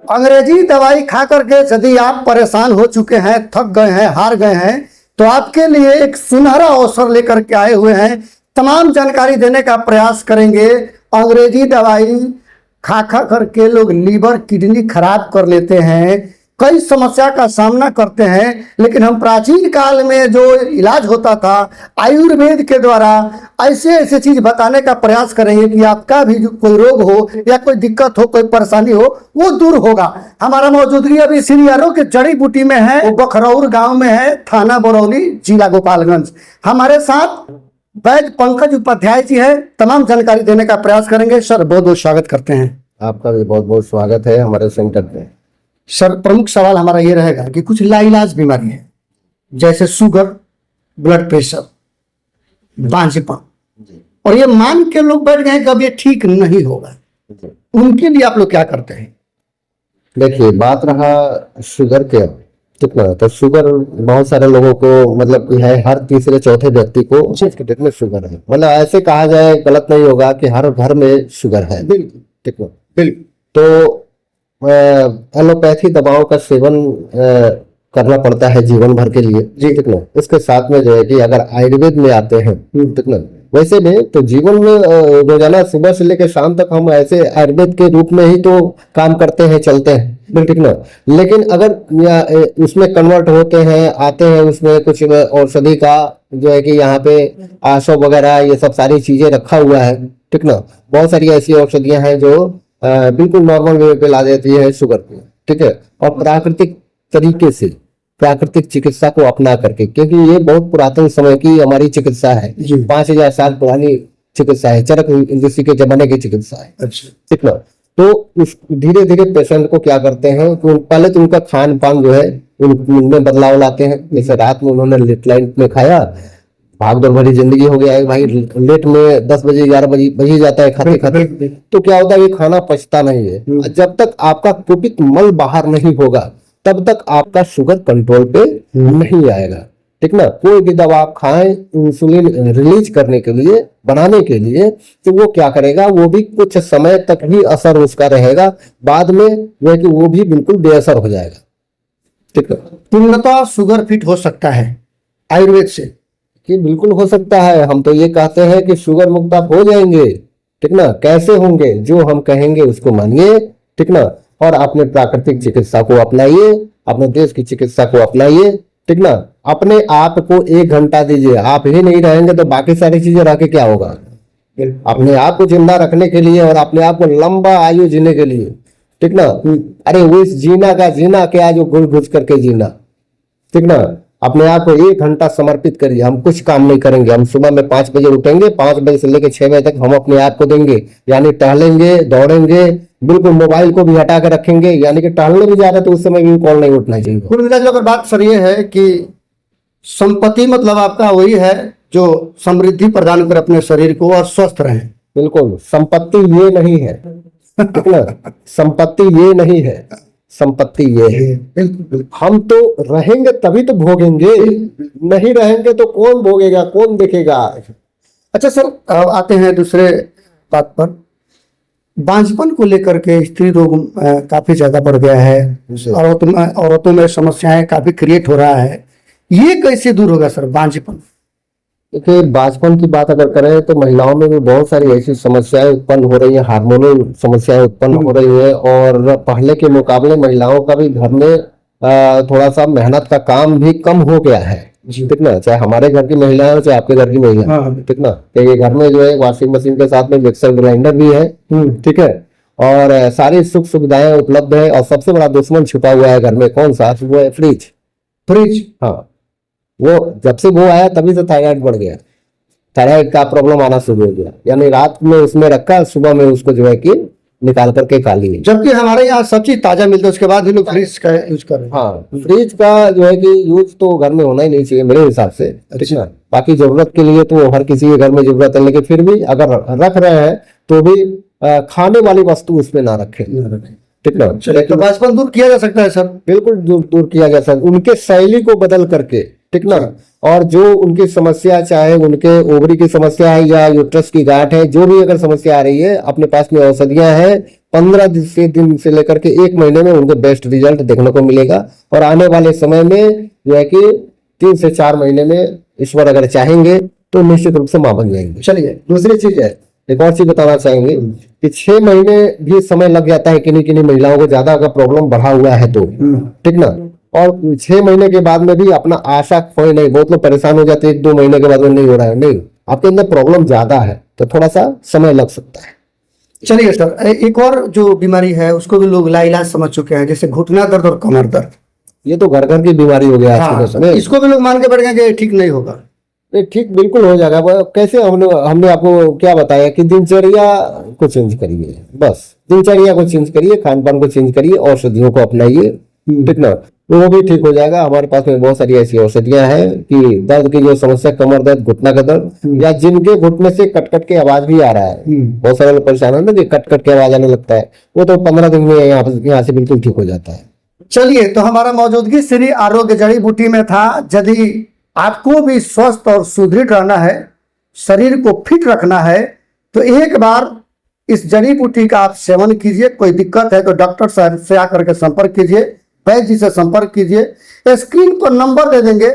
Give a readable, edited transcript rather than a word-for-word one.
अंग्रेजी दवाई खा करके यदि आप परेशान हो चुके हैं, थक गए हैं, हार गए हैं, तो आपके लिए एक सुनहरा अवसर लेकर के आए हुए हैं। तमाम जानकारी देने का प्रयास करेंगे। अंग्रेजी दवाई खा खा करके लोग लीवर किडनी खराब कर लेते हैं, कई समस्या का सामना करते हैं, लेकिन हम प्राचीन काल में जो इलाज होता था आयुर्वेद के द्वारा ऐसे ऐसे चीज बताने का प्रयास करेंगे कि आपका भी जो कोई रोग हो या कोई दिक्कत हो, कोई परेशानी हो, वो दूर होगा। हमारा मौजूदगी अभी सीनियरों के जड़ी बूटी में है, वो बखरौर गांव में है, थाना बरौली, जिला गोपालगंज। हमारे साथ वैद्य पंकज उपाध्याय जी है, तमाम जानकारी देने का प्रयास करेंगे। सर बहुत बहुत स्वागत करते हैं। आपका भी बहुत बहुत स्वागत है हमारे सेंटर में। सर प्रमुख सवाल हमारा ये रहेगा कि कुछ लाइलाज बीमारी है जैसे शुगर, ब्लड प्रेशर, बांझपन, और ये मान के लोग बैठ गए कि अब ये ठीक नहीं होगा, उनके लिए आप लोग क्या करते हैं? देखिए, बात रहा शुगर के, ठीक ना, तो शुगर बहुत सारे लोगों को मतलब कि है, हर तीसरे चौथे व्यक्ति को डेट में शुगर है। मतलब ऐसे कहा जाए गलत नहीं होगा कि हर घर में शुगर है। बिल्कुल ठीक ना। बिल्कुल। तो एलोपैथी दवाओं का सेवन करना पड़ता है जीवन भर के लिए जी, ठीक ना। इसके साथ में जो है कि अगर आयुर्वेद में आते हैं, ठीक ना, वैसे में तो जीवन में रोजाना सुबह से लेकर शाम तक हम ऐसे आयुर्वेद के रूप में ही तो काम करते हैं, चलते हैं, ठीक ना। लेकिन अगर उसमें कन्वर्ट होते हैं, आते हैं, उसमें कुछ औषधि का जो है कि यहाँ पे आशो वगैरह ये सब सारी चीजें रखा हुआ है, ठीक ना। बहुत सारी ऐसी औषधियां हैं जो बिल्कुल नॉर्मल वे पे ला देती है शुगर को, ठीक है। और प्राकृतिक तरीके से प्राकृतिक चिकित्सा को अपना करके, क्योंकि ये बहुत पुरातन समय की हमारी चिकित्सा है, 5000 साल पुरानी चिकित्सा है, चरक ऋषि के जमाने की चिकित्सा है। अच्छा, ठीक ना। तो उस धीरे धीरे पेशेंट को क्या करते हैं कि पहले तो उनका खान पान जो है उनमें बदलाव लाते हैं। जैसे रात में उन्होंने लेट नाइट में खाया, भागदौड़ भरी जिंदगी हो गया है भाई, लेट में 10 बजे 11 बजे बज जाता है खाते खाते, तो क्या होता है ये खाना पचता नहीं है। जब तक आपका कुपित मल बाहर नहीं होगा तब तक आपका शुगर कंट्रोल पे नहीं आएगा, ठीक ना। कोई भी दवा आप खाएं इंसुलिन रिलीज करने के लिए, बनाने के लिए, तो वो क्या करेगा, वो भी कुछ समय तक ही असर उसका रहेगा, बाद में वो है कि वो भी बिल्कुल बेअसर हो जाएगा, ठीक है। पूर्णतः शुगर फिट हो सकता है आयुर्वेद से? कि बिल्कुल हो सकता है। हम तो ये कहते हैं कि शुगर मुक्त आप हो जाएंगे, ठीक ना। कैसे होंगे, जो हम कहेंगे उसको मानिए, ठीक ना। और अपने प्राकृतिक चिकित्सा को अपनाइए, अपने देश की चिकित्सा को अपनाइए, ठीक ना। अपने आप को 1 घंटा दीजिए। आप ही नहीं रहेंगे तो बाकी सारी चीजें रह के क्या होगा। अपने आप को जिंदा रखने के लिए और अपने आप को लंबा आयु जीने के लिए, ठीक ना। अरे वो इस जीना का जीना क्या जो घुस घुस करके जीना, ठीक ना। अपने आप को 1 घंटा समर्पित करिए। हम कुछ काम नहीं करेंगे, हम सुबह में 5 बजे उठेंगे, 5 बजे से लेकर 6 बजे तक हम अपने आप को देंगे, यानी टहलेंगे, दौड़ेंगे, बिल्कुल मोबाइल को भी हटा कर रखेंगे, यानी कि टहलने भी जा रहे तो उस समय भी कॉल नहीं उठना चाहिए। कुल मिलाकर अगर बात सर ये है कि संपत्ति मतलब आपका वही है जो समृद्धि प्रदान करे अपने शरीर को और स्वस्थ रहे। बिल्कुल, संपत्ति ये नहीं है, ठीक ना। संपत्ति ये नहीं है, संपत्ति ये है। हम तो रहेंगे तभी तो भोगेंगे, नहीं रहेंगे तो कौन भोगेगा, कौन देखेगा। अच्छा सर, आते हैं दूसरे बात पर। बांझपन को लेकर के स्त्री रोग काफी ज्यादा बढ़ गया है, औरतों में समस्याएं काफी क्रिएट हो रहा है, ये कैसे दूर होगा सर बांझपन? देखिए, बांझपन की बात अगर करें तो महिलाओं में भी बहुत सारी ऐसी समस्याएं उत्पन्न हो रही हैं, हार्मोनल समस्याएं उत्पन्न हो रही हैं, और पहले के मुकाबले महिलाओं का भी घर में थोड़ा सा मेहनत का काम भी कम हो गया है, ठीक ना। चाहे हमारे घर की महिला है, चाहे आपके घर की महिला है, ठीक ना। तो घर में जो है वॉशिंग मशीन के साथ में मिक्सर ग्राइंडर भी है, ठीक है, और सारी सुख सुविधाएं उपलब्ध है। और सबसे बड़ा दुश्मन छुपा हुआ है घर में, कौन सा? वो है फ्रिज। फ्रिज, हाँ, वो जब से वो आया तभी से थायराइड बढ़ गया, थायराइड का प्रॉब्लम आना शुरू हो गया। यानी रात में उसमें रखा, सुबह में उसको जो है कि निकाल करके खा लिए। जबकि हमारे यहाँ सब चीज ताजा मिलता है, उसके बाद भी लोग फ्रिज का यूज कर रहे हैं। हाँ, फ्रिज का जो है कि यूज तो घर में होना ही नहीं चाहिए मेरे हिसाब से, ठीक है। बाकी जरूरत के लिए तो हर किसी के घर में जरूरत है, लेकिन फिर भी अगर रख रहे हैं तो भी खाने वाली वस्तु उसमें ना रखें, ठीक ना। तो बांझपन दूर किया जा सकता है सर? बिल्कुल दूर किया जा सकता है, उनके शैली को बदल करके, ठीक ना। और जो उनकी समस्या, चाहे उनके ओवरी की समस्या है या यूट्रस की गांठ है, जो भी अगर समस्या आ रही है, अपने पास में औषधियां हैं, 15 दिन से लेकर के 1 महीने में उनको बेस्ट रिजल्ट देखने को मिलेगा। और आने वाले समय में जो है कि 3 से 4 महीने में ईश्वर अगर चाहेंगे तो निश्चित रूप से मां बन जाएंगे। चलिए, दूसरी चीज है, एक और चीज बताना चाहेंगे कि 6 महीने भी समय लग जाता है किन्हीं किन्हीं महिलाओं को, ज्यादा अगर प्रॉब्लम बढ़ा हुआ है तो, ठीक ना। और 6 महीने के बाद में भी अपना आशा खोए नहीं। बहुत लोग परेशान हो जाते हैं 1-2 महीने के बाद में नहीं हो रहा है, नहीं, आपके अंदर प्रॉब्लम ज्यादा है तो थोड़ा सा समय लग सकता है। चलिए सर, एक और जो बीमारी है उसको भी लोग लाइलाज समझ चुके हैं, जैसे घुटना दर्द और कमर दर्द। ये तो घर घर की बीमारी हो गया आज के समय। इसको भी लोग मान के बैठ गए कि ठीक नहीं होगा। नहीं, ठीक बिल्कुल हो जाएगा। कैसे हमने आपको क्या बताया कि दिनचर्या को चेंज करिए, बस दिनचर्या को चेंज करिए, खान पान को चेंज करिए, औषधियों को अपनाइए, ठीक ना, तो वो भी ठीक हो जाएगा। हमारे पास में बहुत सारी ऐसी औषधियां हैं कि दर्द की जो समस्या, कमर दर्द, घुटना का दर्द, या जिनके घुटने से कट कट के आवाज भी आ रहा है, बहुत सारे लोग परेशान है ना कि कट कट के आवाज आने लगता है, वो तो 15 दिन में यहाँ से बिल्कुल ठीक हो जाता है। चलिए, तो हमारा मौजूदगी श्री आरोग्य जड़ी बूटी में था। यदि आपको भी स्वस्थ और सुदृढ़ रहना है, शरीर को फिट रखना है, तो एक बार इस जड़ी बूटी का आप सेवन कीजिए। कोई दिक्कत है तो डॉक्टर साहब से आकर के संपर्क कीजिए, वैद्य जी से संपर्क कीजिए। स्क्रीन पर नंबर दे देंगे,